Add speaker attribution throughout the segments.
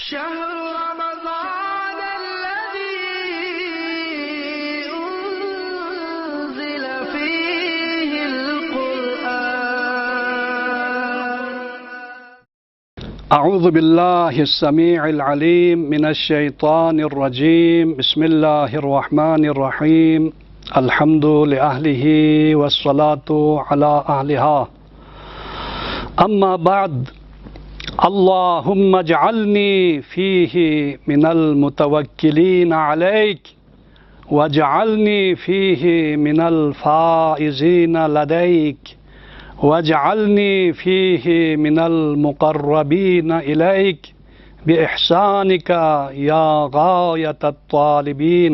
Speaker 1: شهر رمضان الذي أنزل فيه القرآن.
Speaker 2: أعوذ بالله السميع العليم من الشيطان الرجيم. بسم الله الرحمن الرحيم. الحمد لأهله والصلاة على أهلها. أما بعد، اللهم اجعلني فيه من المتوكلين عليك واجعلني فيه من الفائزين لديك واجعلني فيه من المقربين إليك بإحسانك يا غاية الطالبين.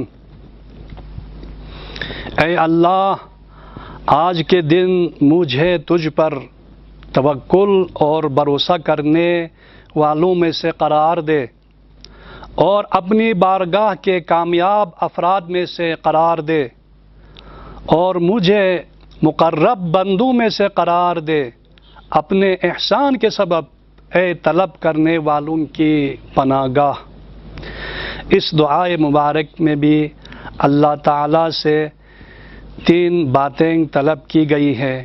Speaker 2: اے اللہ، آج کے دن مجھے تجھ پر توکل اور بھروسہ کرنے والوں میں سے قرار دے اور اپنی بارگاہ کے کامیاب افراد میں سے قرار دے اور مجھے مقرب بندوں میں سے قرار دے اپنے احسان کے سبب، اے طلب کرنے والوں کی پناہ گاہ. اس دعائے مبارک میں بھی اللہ تعالیٰ سے 3 باتیں طلب کی گئی ہیں.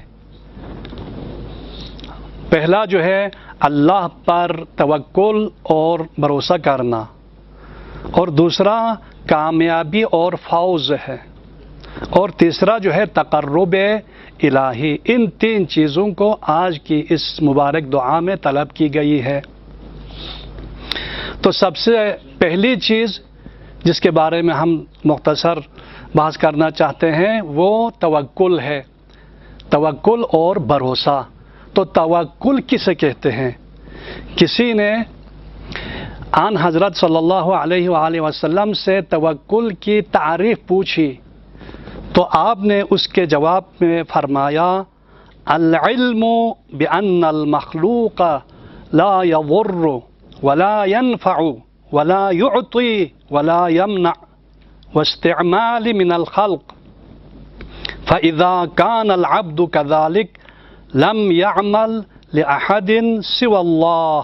Speaker 2: پہلا جو ہے اللہ پر توکل اور بھروسہ کرنا، اور دوسرا کامیابی اور فوز ہے، اور تیسرا جو ہے تقرب الہی. ان 3 چیزوں کو آج کی اس مبارک دعا میں طلب کی گئی ہے. تو سب سے پہلی چیز جس کے بارے میں ہم مختصر بحث کرنا چاہتے ہیں وہ توکل ہے. توکل اور بھروسہ. تو توکل کسے کہتے ہیں؟ کسی نے آن حضرت صلی اللہ علیہ وآلہ وسلم سے توکل کی تعریف پوچھی تو آپ نے اس کے جواب میں فرمایا، العلم بأن المخلوق لا يضر ولا ينفع ولا يعطي ولا يمنع واستعمال من الخلق فإذا كان العبد كذلك لم يعمل لأحد سوى الله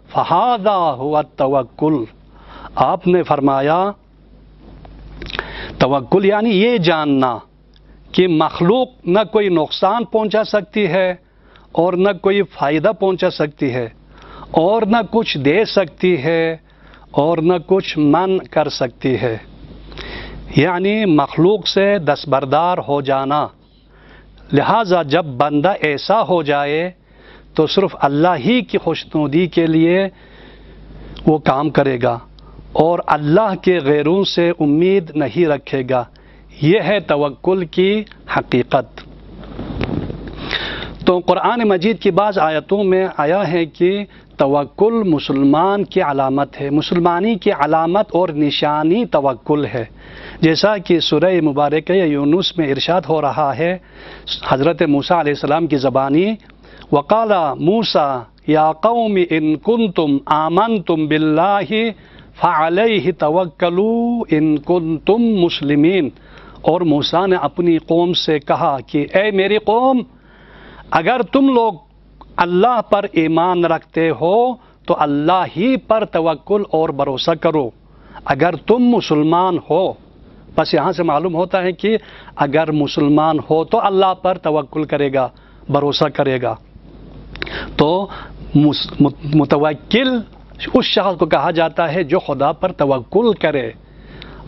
Speaker 2: فهذا هو التوکل. آپ نے فرمایا توکل یعنی یہ جاننا کہ مخلوق نہ کوئی نقصان پہنچا سکتی ہے اور نہ کوئی فائدہ پہنچا سکتی ہے اور نہ کچھ دے سکتی ہے اور نہ کچھ منع کر سکتی ہے. یعنی مخلوق سے دستبردار ہو جانا. لہٰذا جب بندہ ایسا ہو جائے تو صرف اللہ ہی کی خوشنودی کے لیے وہ کام کرے گا اور اللہ کے غیروں سے امید نہیں رکھے گا. یہ ہے توکل کی حقیقت. تو قرآن مجید کی بعض آیتوں میں آیا ہے کہ توکل مسلمان کی علامت ہے. مسلمانی کی علامت اور نشانی توکل ہے. جیسا کہ سورہ مبارکہ یونس میں ارشاد ہو رہا ہے حضرت موسیٰ علیہ السلام کی زبانی، وقال موسیٰ یا قوم ان کنتم آمنتم باللہ فعلیہ توکلوا ان کنتم مسلمین. اور موسیٰ نے اپنی قوم سے کہا کہ اے میری قوم، اگر تم لوگ اللہ پر ایمان رکھتے ہو تو اللہ ہی پر توکل اور بھروسہ کرو اگر تم مسلمان ہو. بس یہاں سے معلوم ہوتا ہے کہ اگر مسلمان ہو تو اللہ پر توکل کرے گا، بھروسہ کرے گا. تو متوکل اس شخص کو کہا جاتا ہے جو خدا پر توکل کرے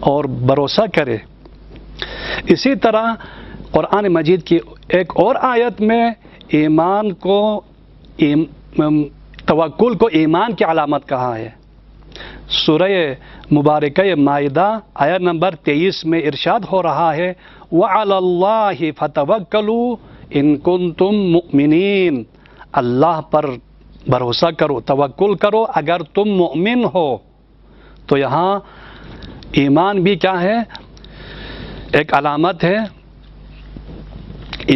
Speaker 2: اور بھروسہ کرے. اسی طرح قرآن مجید کی ایک اور آیت میں ایمان کو توکل کو ایمان کی علامت کہا ہے. سورہ مبارکہ مائدہ آیت نمبر 23 میں ارشاد ہو رہا ہے، وَعَلَى اللَّهِ فَتَوَكَّلُوا إِن كُنتُم مُؤْمِنِينَ. اللہ پر بھروسہ کرو، توکل کرو اگر تم مؤمن ہو. تو یہاں ایمان بھی کیا ہے؟ ایک علامت ہے.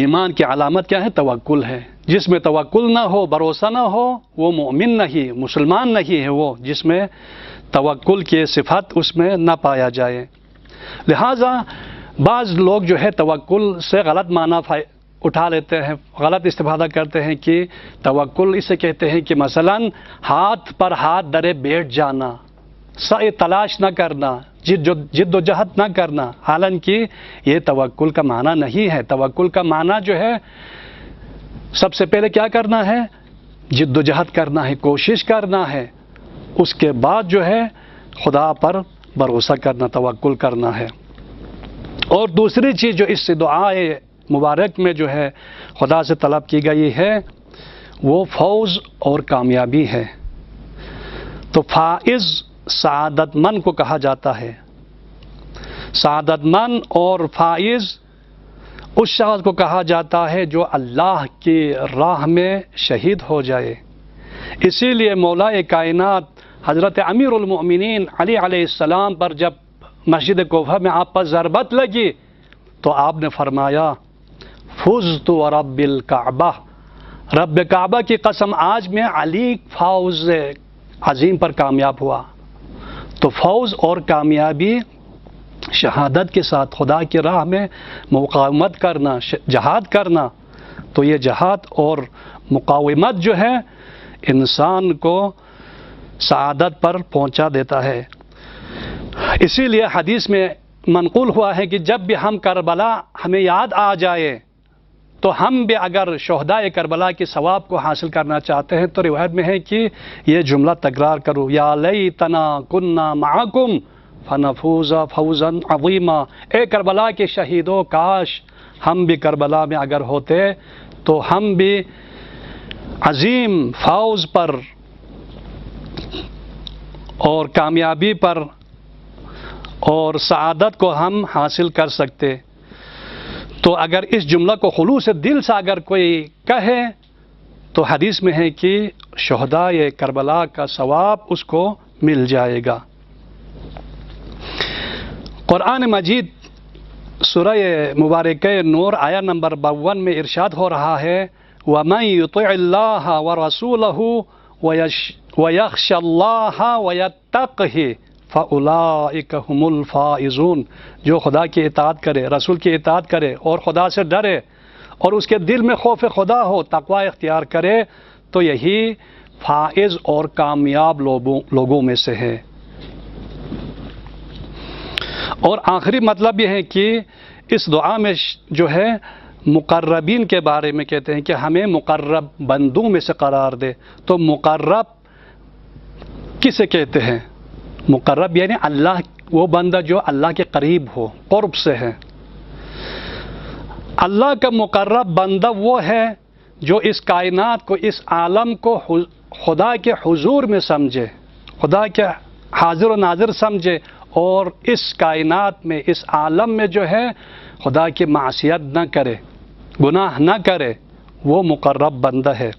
Speaker 2: ایمان کی علامت کیا ہے؟ توکل ہے. جس میں توکل نہ ہو، بھروسہ نہ ہو، وہ مومن نہیں، مسلمان نہیں ہے. وہ جس میں توکل کی صفت اس میں نہ پایا جائے. لہٰذا بعض لوگ جو ہے توکل سے غلط معنی اٹھا لیتے ہیں، غلط استفادہ کرتے ہیں کہ توکل اسے کہتے ہیں کہ مثلا ہاتھ پر ہاتھ درے بیٹھ جانا، سعی تلاش نہ کرنا، جد و جہد نہ کرنا، حالانکہ یہ توکل کا معنی نہیں ہے۔ توکل کا معنی جو ہے سب سے پہلے کیا کرنا ہے؟ جد و جہد کرنا ہے، کوشش کرنا ہے، اس کے بعد جو ہے خدا پر بھروسہ کرنا، توکل کرنا ہے۔ اور دوسری چیز جو اس دعائے مبارک میں جو ہے خدا سے طلب کی گئی ہے وہ فوز اور کامیابی ہے۔ تو فائز سعادت مند کو کہا جاتا ہے۔ سعادت مند اور فائز اس شخص کو کہا جاتا ہے جو اللہ کی راہ میں شہید ہو جائے۔ اسی لیے مولا کائنات حضرت امیر المؤمنین علی علیہ السلام پر جب مسجد کوفہ میں آپ پر ضربت لگی تو آپ نے فرمایا فزت ورب الکعبہ، رب کعبہ کی قسم آج میں علی فوز عظیم پر کامیاب ہوا۔ تو فوز اور کامیابی شہادت کے ساتھ خدا کی راہ میں مقاومت کرنا، جہاد کرنا، تو یہ جہاد اور مقاومت جو ہے انسان کو سعادت پر پہنچا دیتا ہے۔ اسی لیے حدیث میں منقول ہوا ہے کہ جب بھی ہم کربلا ہمیں یاد آ جائے تو ہم بھی اگر شہدائے کربلا کے ثواب کو حاصل کرنا چاہتے ہیں تو روایت میں ہے کہ یہ جملہ تکرار کرو، یا لیتنا کننا معکم فنفوز فوزا عظیما، اے کربلا کے شہیدوں کاش ہم بھی کربلا میں اگر ہوتے تو ہم بھی عظیم فوز پر اور کامیابی پر اور سعادت کو ہم حاصل کر سکتے۔ تو اگر اس جملہ کو خلوص دل سے اگر کوئی کہے تو حدیث میں ہے کہ شہدائے کربلا کا ثواب اس کو مل جائے گا۔ قرآن مجید سورہ مبارکہ نور آیا نمبر 52 میں ارشاد ہو رہا ہے وَمَن يُطِعِ اللَّهَ وَرَسُولَهُ وَيَخْشَ اللَّهَ وَيَتَّقْهِ فَأُولَٰئِكَ هُمُ الْفَائِزُونَ، جو خدا کی اطاعت کرے، رسول کی اطاعت کرے اور خدا سے ڈرے اور اس کے دل میں خوف خدا ہو، تقوی اختیار کرے تو یہی فائز اور کامیاب لوگوں میں سے ہے۔ اور آخری مطلب یہ ہے کہ اس دعا میں جو ہے مقربین کے بارے میں کہتے ہیں کہ ہمیں مقرب بندوں میں سے قرار دے۔ تو مقرب کسے کہتے ہیں؟ مقرب یعنی اللہ، وہ بندہ جو اللہ کے قریب ہو، قرب سے ہے۔ اللہ کا مقرب بندہ وہ ہے جو اس کائنات کو، اس عالم کو خدا کے حضور میں سمجھے، خدا کے حاضر و ناظر سمجھے اور اس کائنات میں، اس عالم میں جو ہے خدا کی معصیت نہ کرے، گناہ نہ کرے، وہ مقرب بندہ ہے۔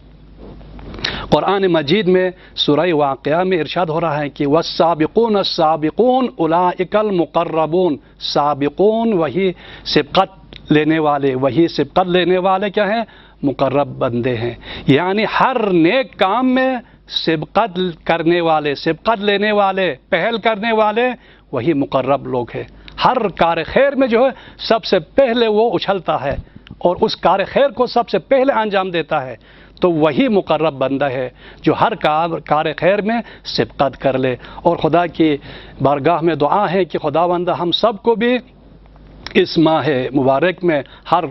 Speaker 2: قرآن مجید میں سورہ واقعہ میں ارشاد ہو رہا ہے کہ والسابقون السابقون اولئک المقربون، سابقون وہی سبقت لینے والے، وہی سبقت لینے والے کیا ہیں؟ مقرب بندے ہیں۔ یعنی ہر نیک کام میں سبقت کرنے والے، سبقت لینے والے، پہل کرنے والے وہی مقرب لوگ ہیں۔ ہر کار خیر میں جو ہے سب سے پہلے وہ اچھلتا ہے اور اس کار خیر کو سب سے پہلے انجام دیتا ہے، تو وہی مقرب بندہ ہے جو ہر کار خیر میں سبقت کر لے۔ اور خدا کی بارگاہ میں دعا ہے کہ خدا بندہ ہم سب کو بھی اس ماہ مبارک میں ہر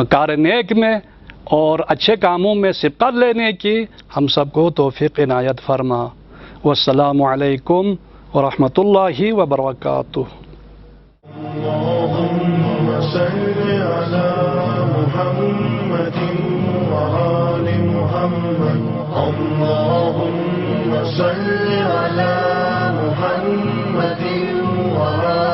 Speaker 2: کار نیک میں اور اچھے کاموں میں سبقت لینے کی ہم سب کو توفیق عنایت فرما۔ والسلام علیکم ورحمۃ اللہ وبرکاتہ۔
Speaker 3: اللهم صل على محمد وآل محمد، اللهم صل على محمد وآل